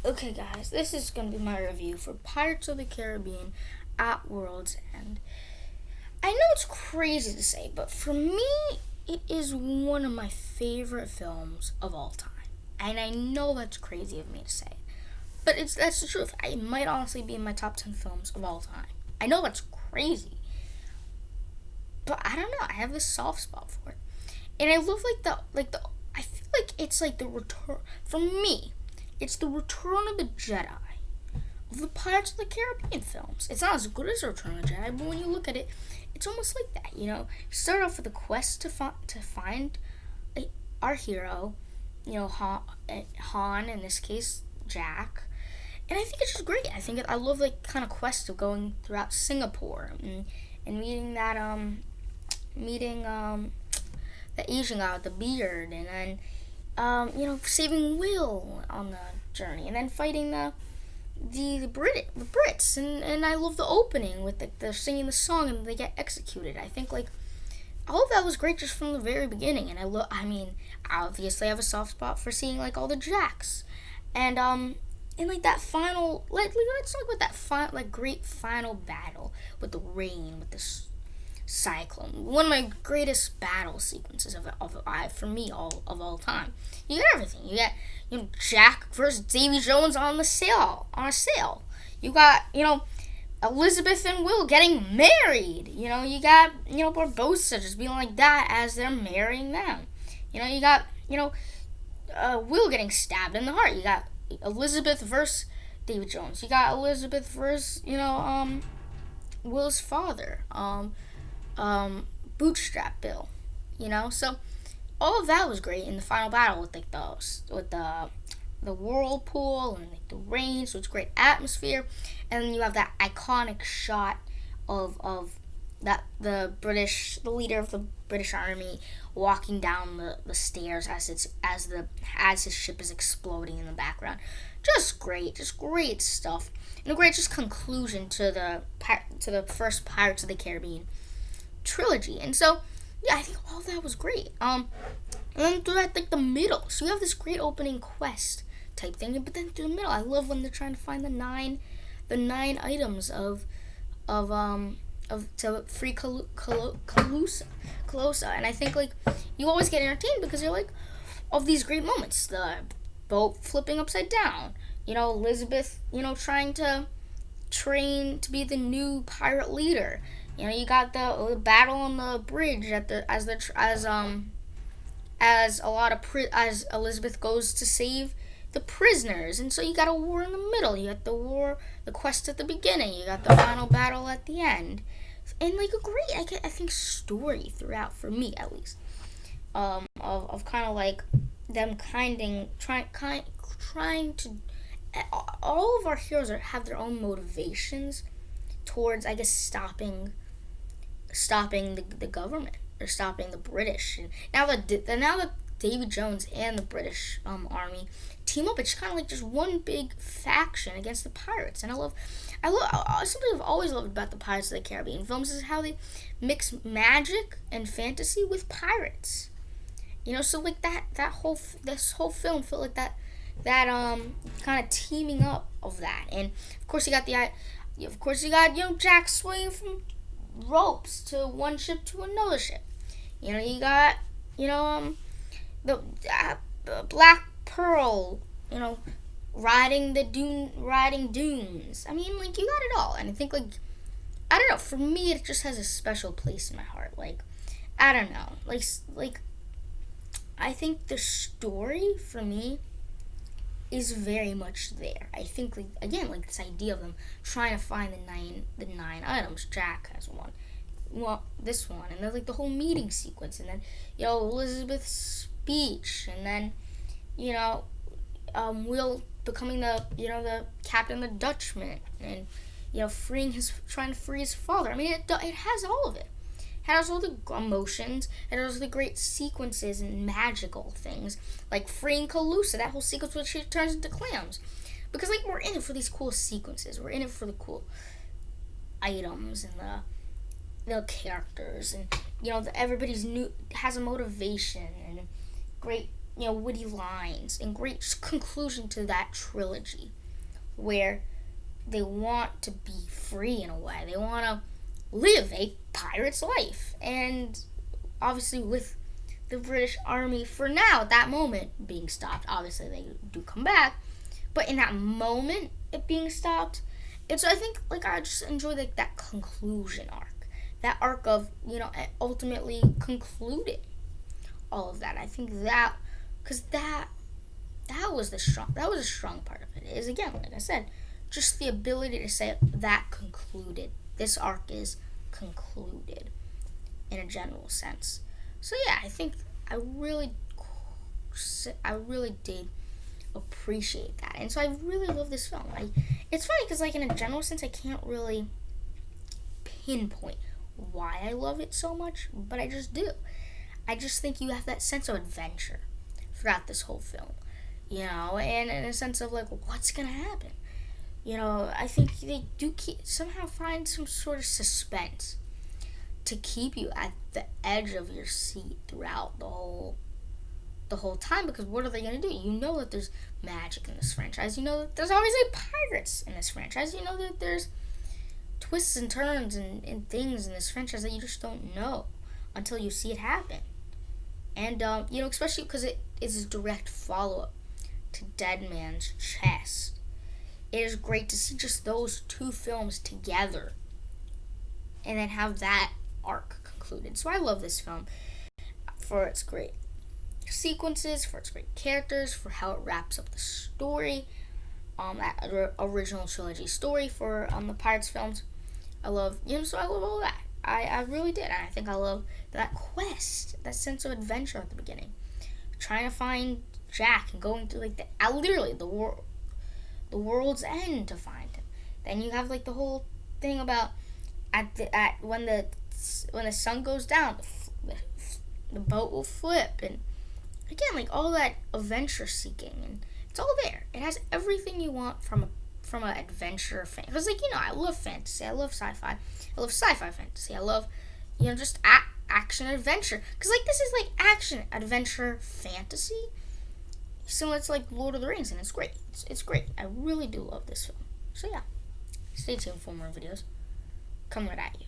Okay, guys, this is going to be my review for Pirates of the Caribbean at World's End. I know it's crazy to say, but for me, it is one of my favorite films of all time. And I know that's crazy of me to say, but that's the truth. It might honestly be in my top 10 films of all time. I know that's crazy, but I don't know. I have this soft spot for it, and I love the. I feel like it's like the return for me. It's the Return of the Jedi of the Pirates of the Caribbean films. It's not as good as Return of the Jedi, but when you look at it, it's almost like that. You start off with a quest to find our hero. Han in this case, Jack, and I think it's just great. I love like kind of quest of going throughout Singapore and meeting the Asian guy with the beard, and then saving Will on the journey, and then fighting the Brits, and I love the opening with they're singing the song and they get executed. I think like all of that was great just from the very beginning, and I mean, obviously I have a soft spot for seeing like all the Jacks, and like that final let's talk about that great final battle with the rain with the cyclone. One of my greatest battle sequences for me all time. You get everything. You get Jack versus Davy Jones on a sail. You got Elizabeth and Will getting married. You got Barbossa just being like that as they're marrying them. You got Will getting stabbed in the heart. You got Elizabeth versus David Jones. You got Elizabeth versus Will's father. Bootstrap Bill, So all of that was great in the final battle with like the whirlpool and like the rain. So it's great atmosphere, and then you have that iconic shot of that the leader of the British Army walking down the stairs as his ship is exploding in the background. Just great stuff, and a great just conclusion to the first Pirates of the Caribbean trilogy. And so yeah, I think all that was great. And then throughout like the middle, so you have this great opening quest type thing, but then through the middle, I love when they're trying to find the nine items of to free Calosa, and I think like you always get entertained because you're like of these great moments, the boat flipping upside down, Elizabeth, trying to train to be the new pirate leader. You got the battle on the bridge as Elizabeth goes to save the prisoners, and so you got a war in the middle. You got the quest at the beginning. You got the final battle at the end, and like a great, I think, story throughout for me at least. Of kind of like them trying to. All of our heroes have their own motivations towards, I guess, stopping the government or stopping the British. And now that Davy Jones and the British army team up, it's kind of like just one big faction against the pirates. And something I've always loved about the Pirates of the Caribbean films is how they mix magic and fantasy with pirates. So like this whole film felt like that kind of teaming up of that. And of course you got Jack swinging from ropes to one ship to another ship. You got the Black Pearl, riding dunes. I mean, like, you got it all, and I think, like, I don't know. For me, it just has a special place in my heart. Like, I don't know. Like I think the story for me is very much there. I think, like, again, like this idea of them trying to find the nine items. Jack has one. Well, this one, and then like the whole meeting sequence, and then Elizabeth's speech, and then Will becoming the captain of the Dutchman, and trying to free his father. I mean, it has all of it. It has all the emotions. It has the great sequences and magical things, like freeing Calusa. That whole sequence where she turns into clams, because like we're in it for these cool sequences. We're in it for the cool items and the characters, and everybody's new has a motivation and great witty lines and great conclusion to that trilogy, where they want to be free in a way. They want to live a pirate's life, and obviously with the British Army for now at that moment being stopped. Obviously they do come back, but in that moment it being stopped, it's I think I just enjoy that conclusion arc, that arc of ultimately concluding all of that. I think that because that was a strong part of it. Is again, like I said, just the ability to say that concluded. This arc is concluded in a general sense. So yeah, I think I really did appreciate that, and so I really love this film. It's funny because in a general sense, I can't really pinpoint why I love it so much, but I just do. I just think you have that sense of adventure throughout this whole film, and in a sense of what's gonna happen. I think they do somehow find some sort of suspense to keep you at the edge of your seat throughout the whole time, because what are they going to do? You know that there's magic in this franchise. You know that there's obviously pirates in this franchise. You know that there's twists and turns and things in this franchise that you just don't know until you see it happen. And, especially because it is a direct follow-up to Dead Man's Chest. It is great to see just those two films together and then have that arc concluded. So I love this film for its great sequences, for its great characters, for how it wraps up the story, that original trilogy story for the Pirates films. I love, so I love all that. I really did. And I think I love that quest, that sense of adventure at the beginning, trying to find Jack and going through literally the world's end to find him. Then you have the whole thing about when the sun goes down, the boat will flip, and again all that adventure seeking, and it's all there. It has everything you want from an adventure fan. Because I love fantasy, I love sci-fi, I love sci-fi fantasy, I love just action adventure. Because this is action adventure fantasy. So it's Lord of the Rings, and it's great. It's great. I really do love this film. So yeah, stay tuned for more videos coming right at you.